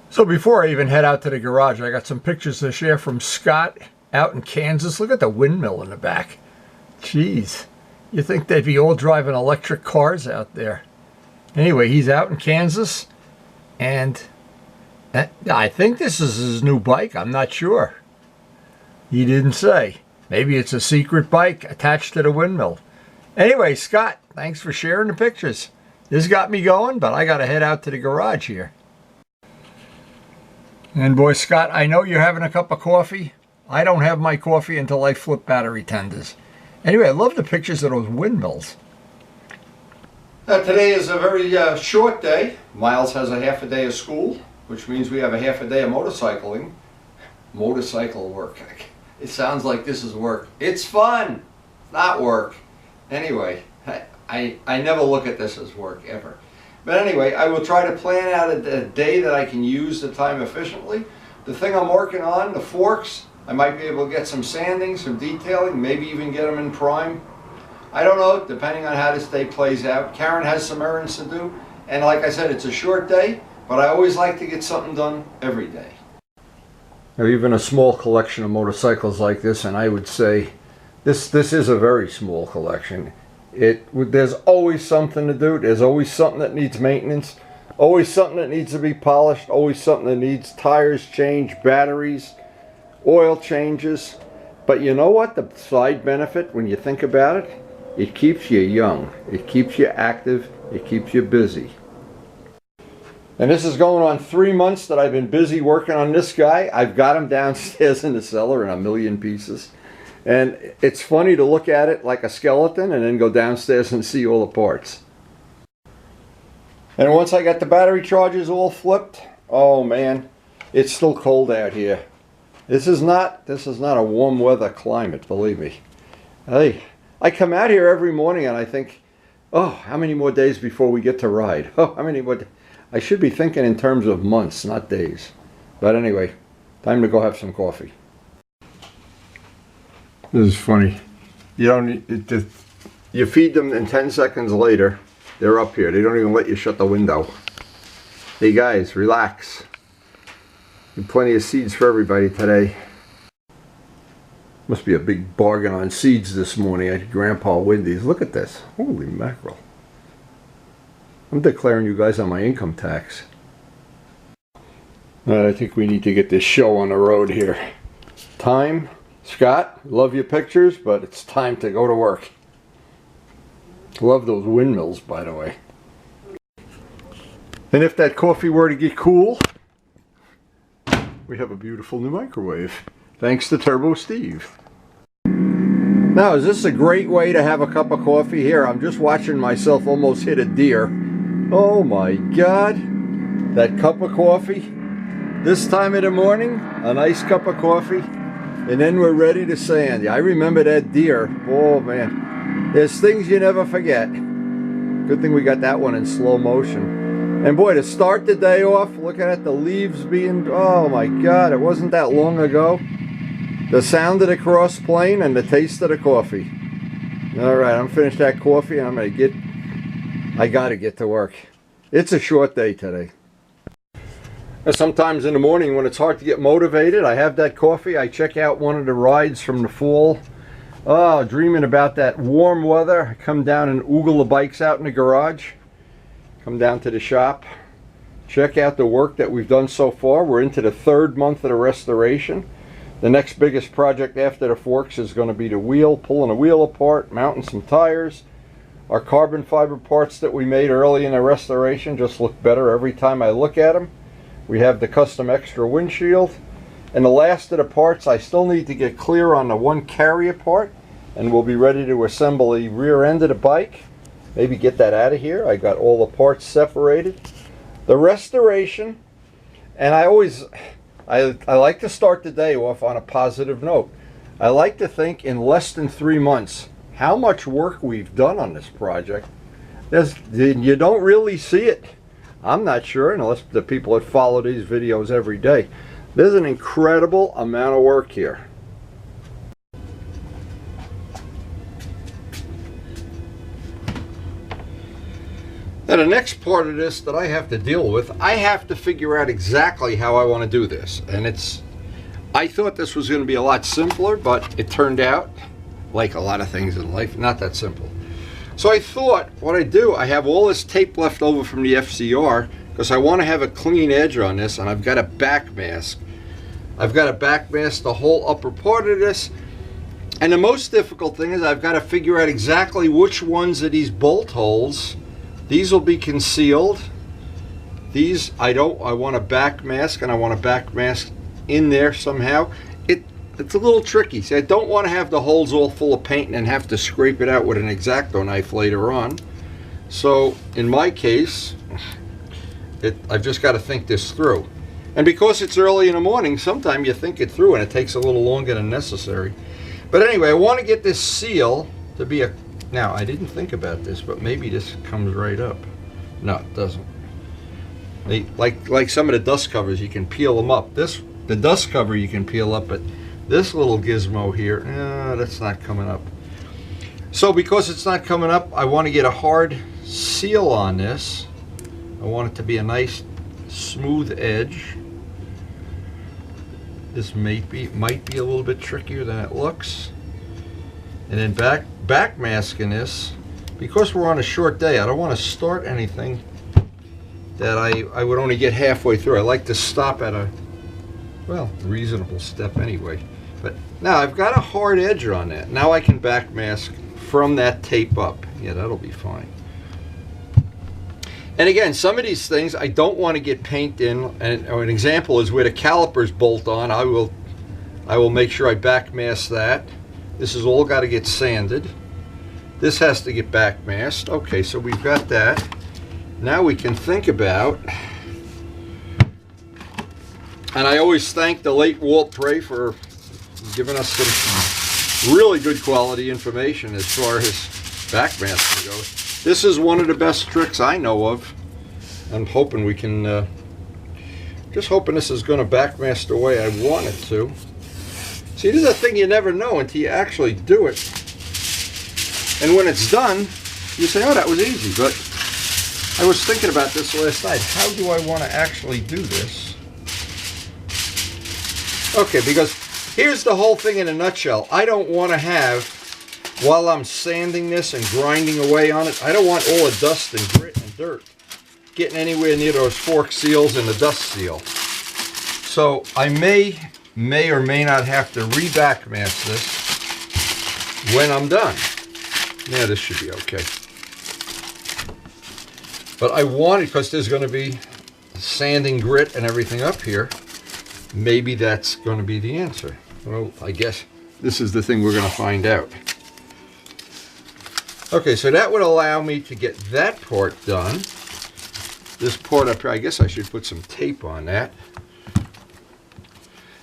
So before I even head out to the garage, I got some pictures to share from Scott out in Kansas. Look at the windmill in the back. Jeez, you think they'd be all driving electric cars out there. Anyway, he's out in Kansas, and I think this is his new bike. I'm not sure. He didn't say. Maybe it's a secret bike attached to the windmill. Anyway, Scott, thanks for sharing the pictures. This got me going, but I got to head out to the garage here. And boy, Scott, I know you're having a cup of coffee. I don't have my coffee until I flip battery tenders. Anyway, I love the pictures of those windmills. Today is a very short day. Miles has a half a day of school, which means we have a half a day of motorcycling. Motorcycle work. It sounds like this is work. It's fun, not work. Anyway, I never look at this as work, ever. But anyway, I will try to plan out a day that I can use the time efficiently. The thing I'm working on, the forks, I might be able to get some sanding, some detailing, maybe even get them in prime. I don't know, depending on how this day plays out. Karen has some errands to do, and like I said, it's a short day, but I always like to get something done every day. Now, even a small collection of motorcycles like this, and I would say this is a very small collection. There's always something to do. There's always something that needs maintenance, always something that needs to be polished, always something that needs tires changed, batteries, oil changes. But you know what? The side benefit, when you think about it, it keeps you young, it keeps you active, it keeps you busy. And this is going on 3 months that I've been busy working on this guy. I've got him downstairs in the cellar in a million pieces. And it's funny to look at it like a skeleton and then go downstairs and see all the parts. And once I got the battery chargers all flipped, oh man, it's still cold out here. This is not a warm weather climate, believe me. Hey, I come out here every morning and I think, oh, how many more days before we get to ride? Oh, how many more? I should be thinking in terms of months, not days. But anyway, time to go have some coffee. This is funny. You feed them, and 10 seconds later, they're up here. They don't even let you shut the window. Hey guys, relax. Plenty of seeds for everybody today. Must be a big bargain on seeds this morning at Grandpa Wendy's. Look at this. Holy mackerel. I'm declaring you guys on my income tax. I think we need to get this show on the road here. Time. Scott, love your pictures, but it's time to go to work. Love those windmills, by the way. And if that coffee were to get cool, we have a beautiful new microwave. Thanks to Turbo Steve. Now, is this a great way to have a cup of coffee? Here, I'm just watching myself almost hit a deer. Oh my God. That cup of coffee. This time of the morning, a nice cup of coffee. And then we're ready to sand. I remember that deer. Oh man. There's things you never forget. Good thing we got that one in slow motion. And boy, to start the day off, looking at the leaves being, oh my God, it wasn't that long ago. The sound of the cross plane and the taste of the coffee. All right, I'm finished that coffee and I gotta get to work. It's a short day today. Sometimes in the morning when it's hard to get motivated, I have that coffee, I check out one of the rides from the fall. Oh, dreaming about that warm weather. I come down and oogle the bikes out in the garage. Come down to the shop. Check out the work that we've done so far. We're into the 3rd month of the restoration. The next biggest project after the forks is going to be the wheel, pulling the wheel apart, mounting some tires. Our carbon fiber parts that we made early in the restoration just look better every time I look at them. We have the custom extra windshield. And the last of the parts, I still need to get clear on the one carrier part. And we'll be ready to assemble the rear end of the bike. Maybe get that out of here. I got all the parts separated. The restoration, and I like to start the day off on a positive note. I like to think in less than 3 months, how much work we've done on this project. You don't really see it. I'm not sure, unless the people that follow these videos every day. There's an incredible amount of work here. Now the next part of this that I have to deal with, I have to figure out exactly how I want to do this. And I thought this was going to be a lot simpler, but it turned out, like a lot of things in life, not that simple. So I thought what I do, I have all this tape left over from the FCR because I want to have a clean edge on this, and I've got to back mask. I've got to back mask the whole upper part of this. And the most difficult thing is I've got to figure out exactly which ones of these bolt holes. These will be concealed. These I want to back mask, and I want to back mask in there somehow. It's a little tricky. See, I don't want to have the holes all full of paint and have to scrape it out with an X-Acto knife later on. So in my case, I've just got to think this through. And because it's early in the morning, sometimes you think it through and it takes a little longer than necessary. But anyway, I want to get this seal to be now I didn't think about this, but maybe this comes right up. No, it doesn't. Like some of the dust covers, you can peel them up. The dust cover you can peel up, but this little gizmo here, that's not coming up. So because it's not coming up, I want to get a hard seal on this. I want it to be a nice smooth edge. This might be a little bit trickier than it looks. And then back masking this, because we're on a short day, I don't want to start anything that I would only get halfway through. I like to stop at a, well, reasonable step anyway. But now I've got a hard edge on that. Now I can back mask from that tape up. Yeah, that'll be fine. And again, some of these things I don't want to get paint in. And an example is where the calipers bolt on. I will make sure I back mask that. This has all got to get sanded. This has to get back masked. Okay, so we've got that. Now we can think about, and I always thank the late Walt Prey for giving us some really good quality information as far as back masking goes. This is one of the best tricks I know of. I'm hoping we can, just hoping this is going to back mask the way I want it to. See, this is a thing you never know until you actually do it. And when it's done, you say, oh, that was easy. But I was thinking about this last night. How do I want to actually do this? Okay, because here's the whole thing in a nutshell. I don't want to have, while I'm sanding this and grinding away on it, I don't want all the dust and grit and dirt getting anywhere near those fork seals and the dust seal. So I may or may not have to re-back mask this when I'm done. Yeah, this should be okay. But I want it, because there's going to be sanding grit and everything up here, maybe that's going to be the answer. Well, I guess this is the thing we're going to find out. Okay, so that would allow me to get that part done. This part up here, I guess I should put some tape on that.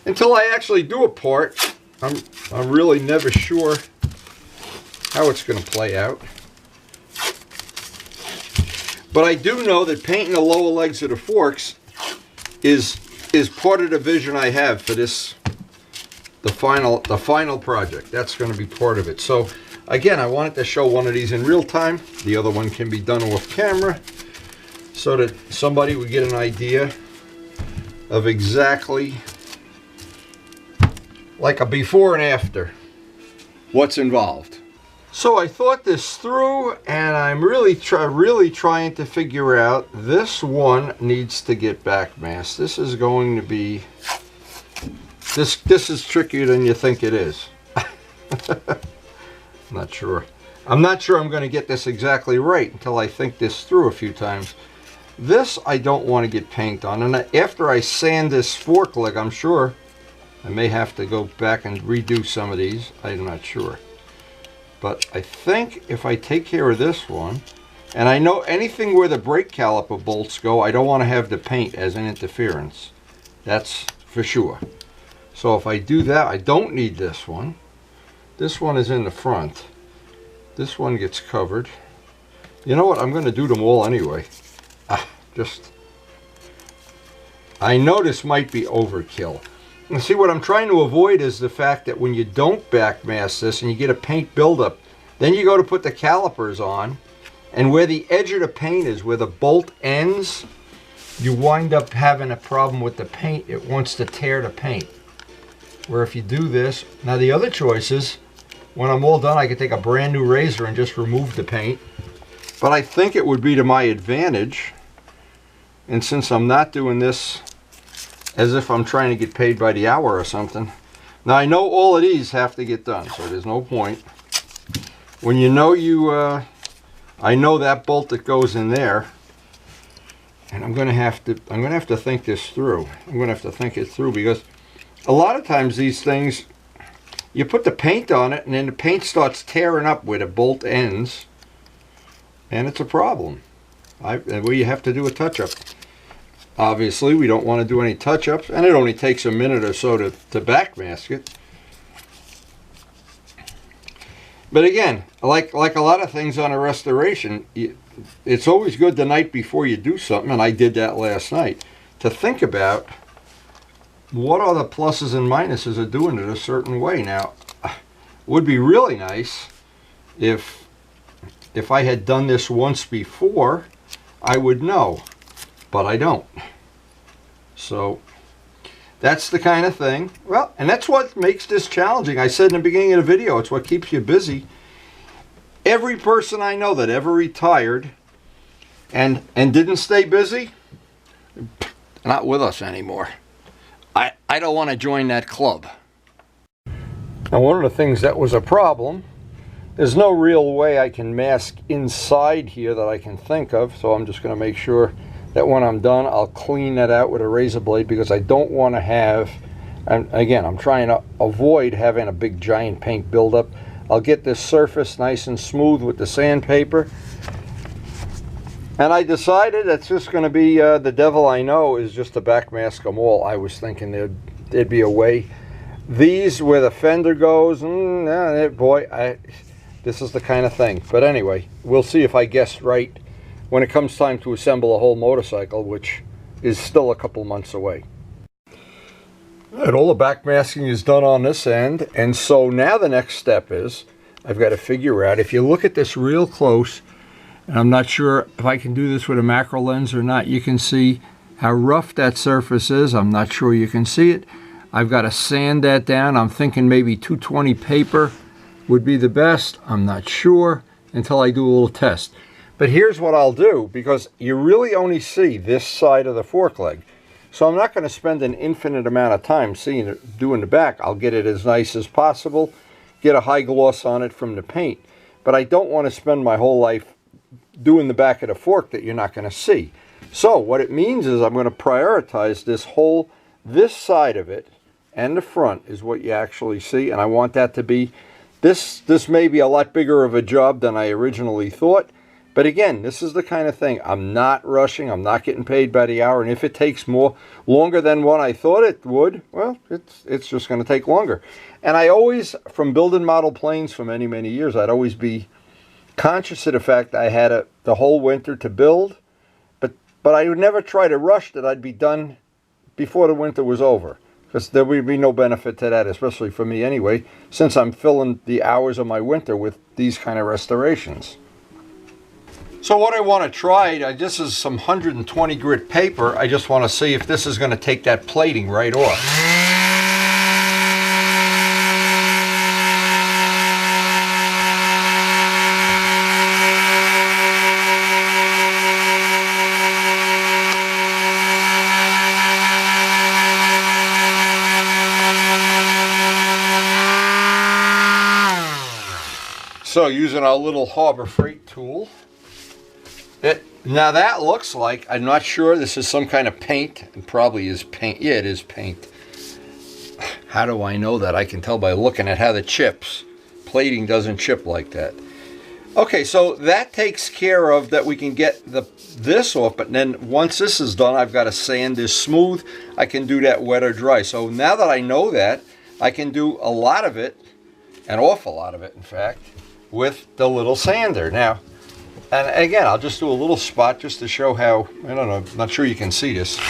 Until I actually do a part, I'm really never sure how it's going to play out. But I do know that painting the lower legs of the forks is part of the vision I have for this, the final project. That's going to be part of it. So again, I wanted to show one of these in real time. The other one can be done off camera so that somebody would get an idea of exactly, like a before and after, what's involved. So I thought this through, and I'm really trying to figure out, this one needs to get back masked. This is going to be, this is trickier than you think it is. Not sure. I'm not sure I'm going to get this exactly right until I think this through a few times. This I don't want to get paint on, and after I sand this fork leg, I'm sure I may have to go back and redo some of these. I'm not sure. But I think if I take care of this one, and I know anything where the brake caliper bolts go, I don't want to have the paint as an interference. That's for sure. So if I do that, I don't need this one. This one is in the front. This one gets covered. You know what? I'm going to do them all anyway. I know this might be overkill. And see, what I'm trying to avoid is the fact that when you don't back mask this and you get a paint buildup, then you go to put the calipers on And where the edge of the paint is, where the bolt ends, you wind up having a problem with the paint. It wants to tear the paint. Where if you do this, now the other choice is, when I'm all done, I could take a brand new razor and just remove the paint. But I think it would be to my advantage. And since I'm not doing this as if I'm trying to get paid by the hour or something. Now I know all of these have to get done, so there's no point. When you know I know that bolt that goes in there, and I'm gonna have to think this through. I'm gonna have to think it through, because a lot of times these things, you put the paint on it and then the paint starts tearing up where the bolt ends, and it's a problem. Well, you have to do a touch-up. Obviously, we don't want to do any touch-ups, and it only takes a minute or so to backmask it. But again, like a lot of things on a restoration, it's always good the night before you do something, and I did that last night, to think about what are the pluses and minuses of doing it a certain way. Now, it would be really nice if I had done this once before, I would know, but I don't. So that's the kind of thing. Well, and that's what makes this challenging. I said in the beginning of the video, it's what keeps you busy. Every person I know that ever retired and didn't stay busy, not with us anymore. I don't want to join that club. Now, one of the things that was a problem, there's no real way I can mask inside here that I can think of, so I'm just going to make sure that when I'm done, I'll clean that out with a razor blade, because I don't want to have, and again, I'm trying to avoid having a big giant paint buildup. I'll get this surface nice and smooth with the sandpaper. And I decided it's just going to be, the devil I know is just to backmask them all. I was thinking there'd be a way. These, where the fender goes, boy, this is the kind of thing. But anyway, we'll see if I guessed right when it comes time to assemble a whole motorcycle, which is still a couple months away. And all the backmasking is done on this end, and so now the next step is I've got to figure out, if you look at this real close, and I'm not sure if I can do this with a macro lens or not, you can see how rough that surface is. I'm not sure you can see it. I've got to sand that down. I'm thinking maybe 220 paper would be the best. I'm not sure until I do a little test. But here's what I'll do, because you really only see this side of the fork leg. So I'm not going to spend an infinite amount of time doing the back. I'll get it as nice as possible, get a high gloss on it from the paint. But I don't want to spend my whole life doing the back of the fork that you're not going to see. So what it means is I'm going to prioritize this side of it, and the front is what you actually see, and I want that to be, this may be a lot bigger of a job than I originally thought, but again, this is the kind of thing, I'm not rushing, I'm not getting paid by the hour, and if it takes longer than what I thought it would, well, it's just going to take longer. And I always, from building model planes for many, many years, I'd always be conscious of the fact I had the whole winter to build, but I would never try to rush that I'd be done before the winter was over, because there would be no benefit to that, especially for me anyway, since I'm filling the hours of my winter with these kind of restorations. So what I want to try, this is some 120 grit paper. I just want to see if this is going to take that plating right off. So using our little Harbor Freight tool, now that looks like, I'm not sure, this is some kind of paint. It probably is paint. Yeah, it is paint. How do I know that? I can tell by looking at how the chips. Plating doesn't chip like that. Okay, so that takes care of that. We can get this off, but then once this is done, I've got to sand this smooth. I can do that wet or dry. So now that I know that, I can do a lot of it, an awful lot of it, in fact, with the little sander. Now, and again, I'll just do a little spot just to show how, I don't know, I'm not sure you can see this. This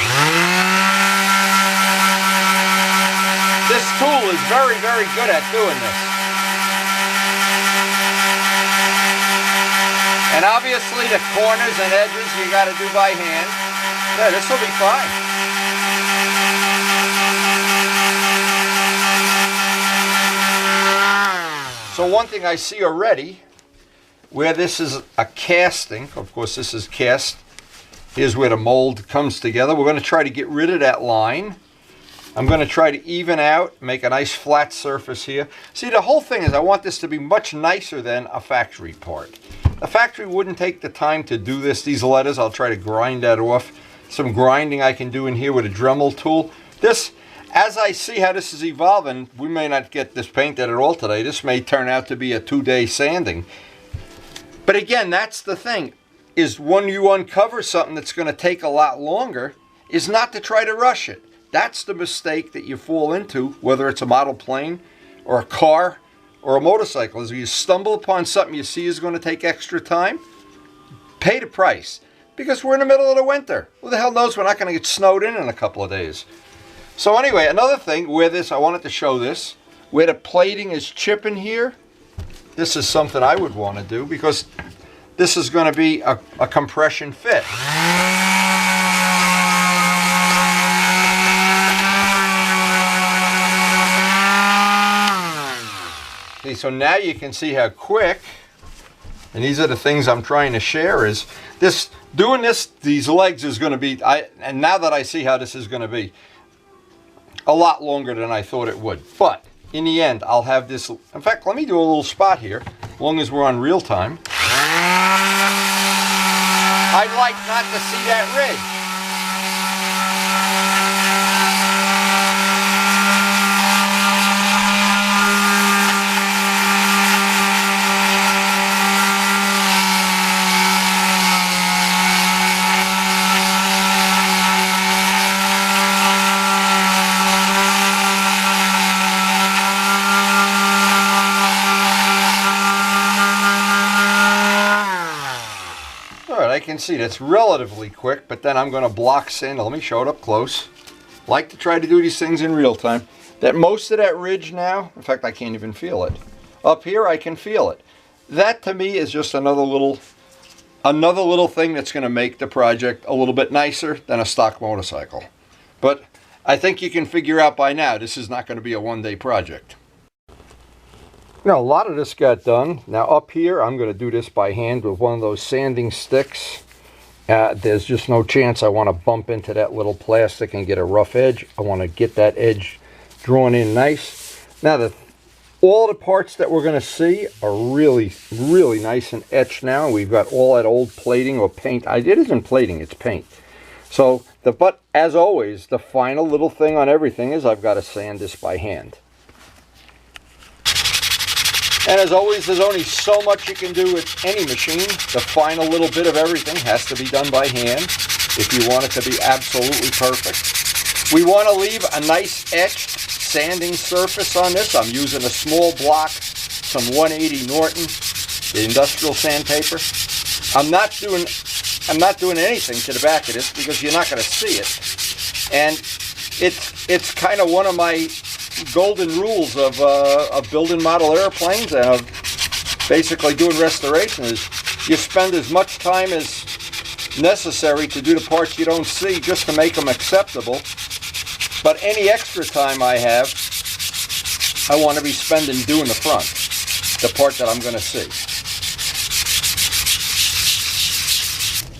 tool is very, very good at doing this. And obviously the corners and edges you got to do by hand. Yeah, this will be fine. So one thing I see already, where this is a casting, of course this is cast, here's where the mold comes together. We're going to try to get rid of that line. I'm going to try to even out, make a nice flat surface here. See, the whole thing is I want this to be much nicer than a factory part. A factory wouldn't take the time to do this. These letters, I'll try to grind that off. Some grinding I can do in here with a Dremel tool. This, as I see how this is evolving, we may not get this painted at all today. This may turn out to be a 2-day sanding. But again, that's the thing, is when you uncover something that's going to take a lot longer, is not to try to rush it. That's the mistake that you fall into, whether it's a model plane or a car or a motorcycle. Is you stumble upon something you see is going to take extra time, pay the price. Because we're in the middle of the winter. Who the hell knows, we're not going to get snowed in a couple of days. So anyway, another thing where this, I wanted to show this, where the plating is chipping here. This is something I would want to do because this is going to be a compression fit. Okay, so now you can see how quick, and these are the things I'm trying to share, is this, doing this, these legs is going to be, and now that I see how this is going to be, a lot longer than I thought it would. But in the end, I'll have this, in fact, let me do a little spot here, as long as we're on real time. I'd like not to see that ridge. I can see that's relatively quick, but then I'm going to block sand. Let me show it up close. Like to try to do these things in real time. That most of that ridge now, in fact I can't even feel it. Up here I can feel it. That to me is just another little thing that's going to make the project a little bit nicer than a stock motorcycle. But I think you can figure out by now this is not going to be a one-day project. Now, a lot of this got done. Now up here, I'm going to do this by hand with one of those sanding sticks. There's just no chance I want to bump into that little plastic and get a rough edge. I want to get that edge drawn in nice. Now, all the parts that we're going to see are really, really nice and etched now. We've got all that old plating or paint. It isn't plating, it's paint. So, but as always, the final little thing on everything is I've got to sand this by hand. And as always, there's only so much you can do with any machine. The final little bit of everything has to be done by hand if you want it to be absolutely perfect. We want to leave a nice etched sanding surface on this. I'm using a small block, some 180 Norton, the industrial sandpaper. I'm not doing anything to the back of this because you're not going to see it. And it's kind of one of my golden rules of building model airplanes and of basically doing restoration is you spend as much time as necessary to do the parts you don't see just to make them acceptable. But any extra time I have, I want to be spending doing the front, the part that I'm going to see.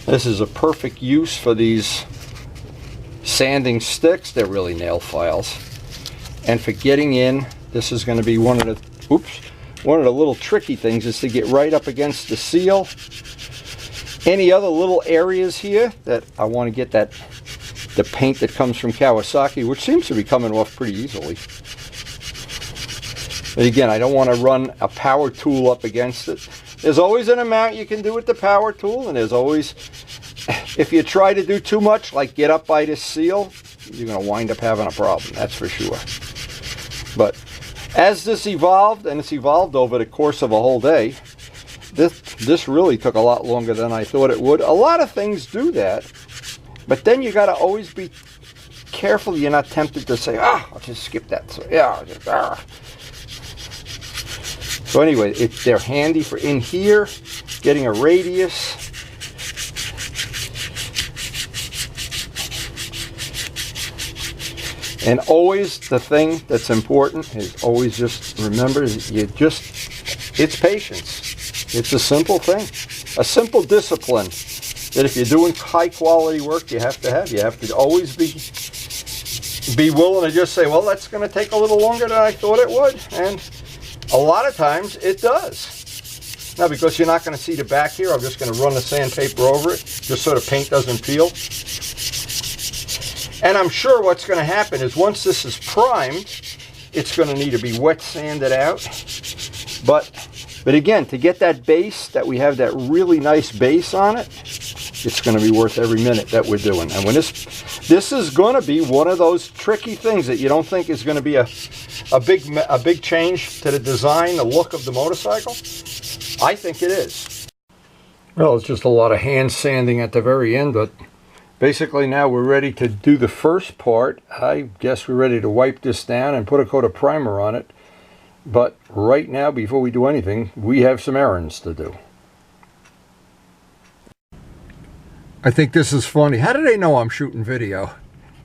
This is a perfect use for these sanding sticks. They're really nail files. And for getting in, this is going to be one of the little tricky things is to get right up against the seal. Any other little areas here that I want to get the paint that comes from Kawasaki, which seems to be coming off pretty easily. But again, I don't want to run a power tool up against it. There's always an amount you can do with the power tool, and there's always, if you try to do too much, like get up by this seal, you're going to wind up having a problem, that's for sure. But as this evolved, and it's evolved over the course of a whole day, this really took a lot longer than I thought it would. A lot of things do that, but then you got to always be careful you're not tempted to say, I'll just skip that. So, So anyway, they're handy for in here. getting a radius. And always the thing that's important is always just remember, it's patience. It's a simple thing, a simple discipline that if you're doing high quality work, you have to have. You have to always be willing to just say, well, that's going to take a little longer than I thought it would. And a lot of times it does. Now, because you're not going to see the back here, I'm just going to run the sandpaper over it, just so the paint doesn't peel. And I'm sure what's going to happen is once this is primed, it's going to need to be wet sanded out. But again, to get that base, that we have that really nice base on it, it's going to be worth every minute that we're doing. And when this is going to be one of those tricky things that you don't think is going to be a big change to the design, the look of the motorcycle. I think it is. Well, it's just a lot of hand sanding at the very end, but basically now we're ready to do the first part. I guess we're ready to wipe this down and put a coat of primer on it. But right now, before we do anything, we have some errands to do. I think this is funny. How do they know I'm shooting video?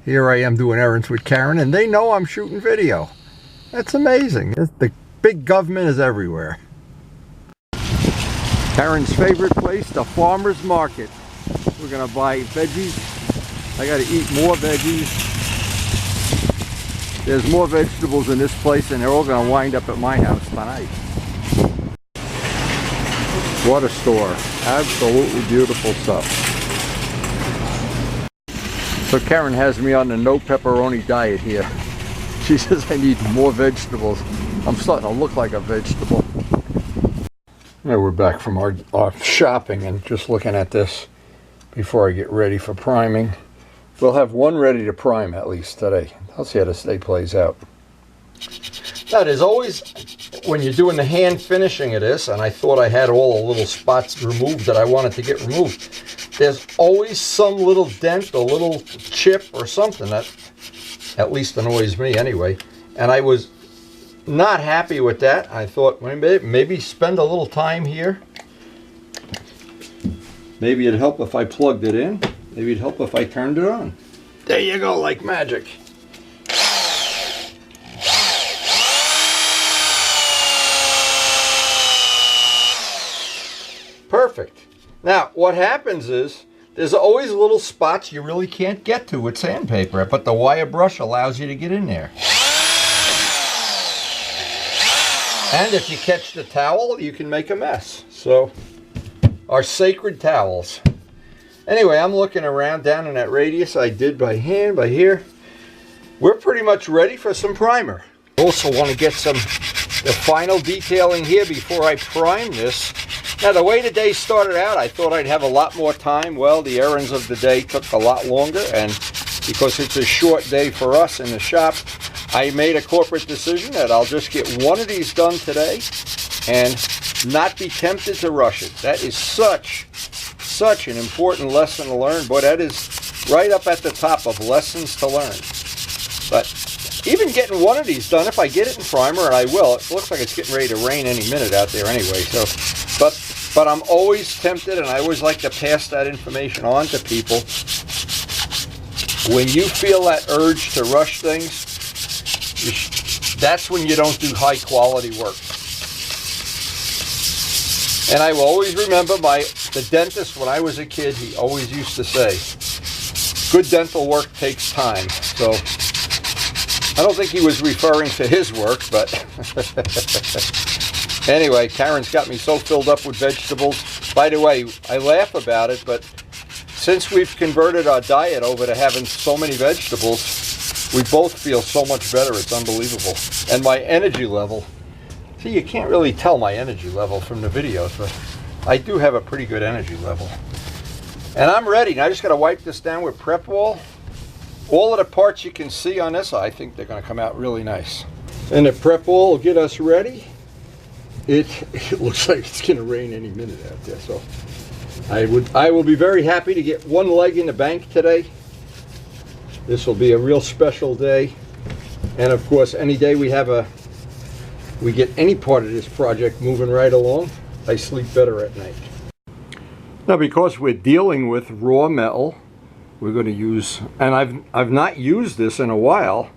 Here I am doing errands with Karen, and they know I'm shooting video. That's amazing. The big government is everywhere. Karen's favorite place, the farmer's market. We're gonna buy veggies. I gotta eat more veggies. There's more vegetables in this place, and they're all gonna wind up at my house tonight. What a store. Absolutely beautiful stuff. So Karen has me on the no pepperoni diet here. She says I need more vegetables. I'm starting to look like a vegetable. Now we're back from our shopping and just looking at this before I get ready for priming. We'll have one ready to prime at least today. I'll see how this day plays out. Now there's always, when you're doing the hand finishing of this, and I thought I had all the little spots removed that I wanted to get removed, there's always some little dent, a little chip or something that at least annoys me anyway. And I was not happy with that. I thought maybe spend a little time here. Maybe it'd help if I plugged it in. Maybe it'd help if I turned it on. There you go, like magic. Perfect. Now, what happens is, there's always little spots you really can't get to with sandpaper, but the wire brush allows you to get in there. And if you catch the towel, you can make a mess. So, our sacred towels. Anyway, I'm looking around down in that radius I did by hand, by here. We're pretty much ready for some primer. Also want to get the final detailing here before I prime this. Now, the way the day started out, I thought I'd have a lot more time. Well, the errands of the day took a lot longer, and because it's a short day for us in the shop, I made a corporate decision that I'll just get one of these done today and not be tempted to rush it. That is such an important lesson to learn. Boy, that is right up at the top of lessons to learn. But even getting one of these done, if I get it in primer, and I will, it looks like it's getting ready to rain any minute out there anyway. So, but I'm always tempted, and I always like to pass that information on to people. When you feel that urge to rush things, that's when you don't do high quality work. And I will always remember the dentist when I was a kid, he always used to say, good dental work takes time. So I don't think he was referring to his work, but anyway, Karen's got me so filled up with vegetables. By the way, I laugh about it, but since we've converted our diet over to having so many vegetables, we both feel so much better. It's unbelievable. And my energy level, see, you can't really tell my energy level from the videos, but I do have a pretty good energy level. And I'm ready. Now I just got to wipe this down with prep wall. All of the parts you can see on this, I think they're going to come out really nice. And the prep wall will get us ready. It looks like it's going to rain any minute out there, so I will be very happy to get one leg in the bank today. This will be a real special day. And of course, any day we get any part of this project moving right along, I sleep better at night. Now, because we're dealing with raw metal, we're going to use, and I've not used this in a while,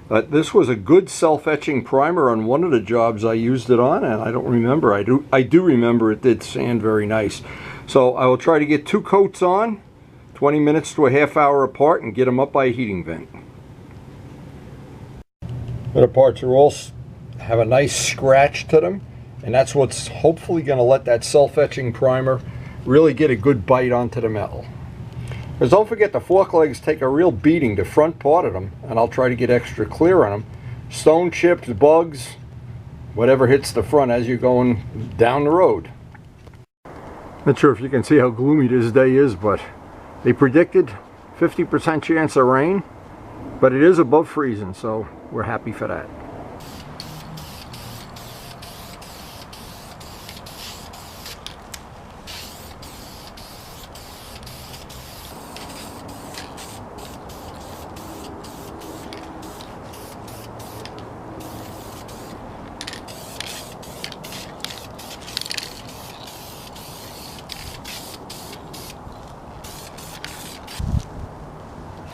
but this was a good self-etching primer on one of the jobs I used it on, and I don't remember. I do remember it did sand very nice. So I will try to get 2 coats on, 20 minutes to a half hour apart, and get them up by a heating vent. The parts are all have a nice scratch to them, and that's what's hopefully going to let that self-etching primer really get a good bite onto the metal. Because don't forget, the fork legs take a real beating, the front part of them, and I'll try to get extra clear on them. Stone chips, bugs, whatever hits the front as you're going down the road. Not sure if you can see how gloomy this day is, but they predicted 50% chance of rain, but it is above freezing, so we're happy for that.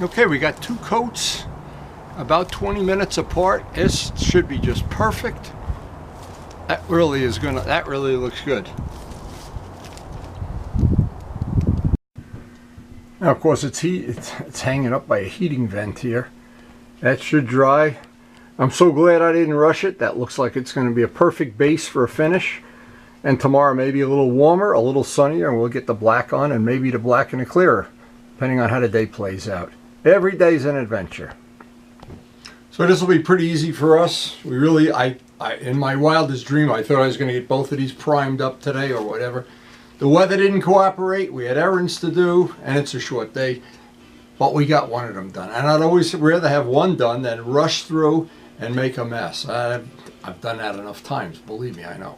Okay, we got 2 coats, about 20 minutes apart. This should be just perfect. That really looks good. Now, of course, it's hanging up by a heating vent here. That should dry. I'm so glad I didn't rush it. That looks like it's going to be a perfect base for a finish. And tomorrow maybe a little warmer, a little sunnier, and we'll get the black on, and maybe the black and the clearer, depending on how the day plays out. Every day's an adventure. So this will be pretty easy for us. We really, in my wildest dream, I thought I was going to get both of these primed up today or whatever. The weather didn't cooperate. We had errands to do, and it's a short day. But we got one of them done. And I'd always rather have one done than rush through and make a mess. I've done that enough times, believe me, I know.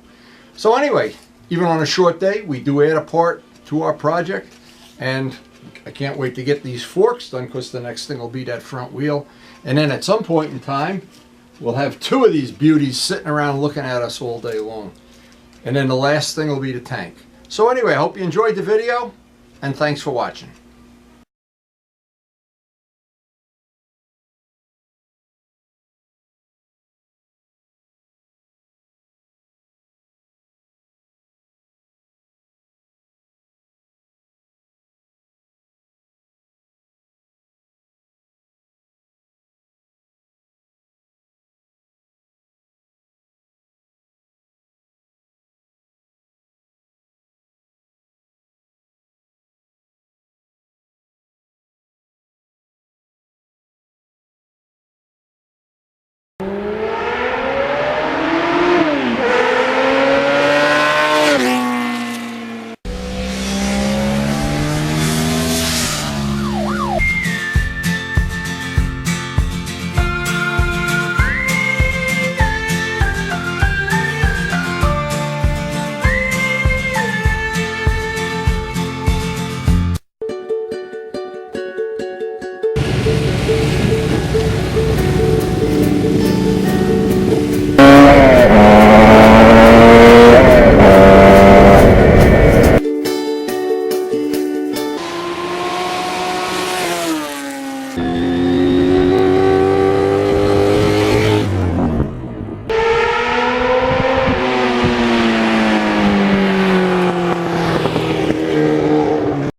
So anyway, even on a short day, we do add a part to our project, and I can't wait to get these forks done, because the next thing will be that front wheel. And then at some point in time, we'll have 2 of these beauties sitting around looking at us all day long. And then the last thing will be the tank. So anyway, I hope you enjoyed the video, and thanks for watching.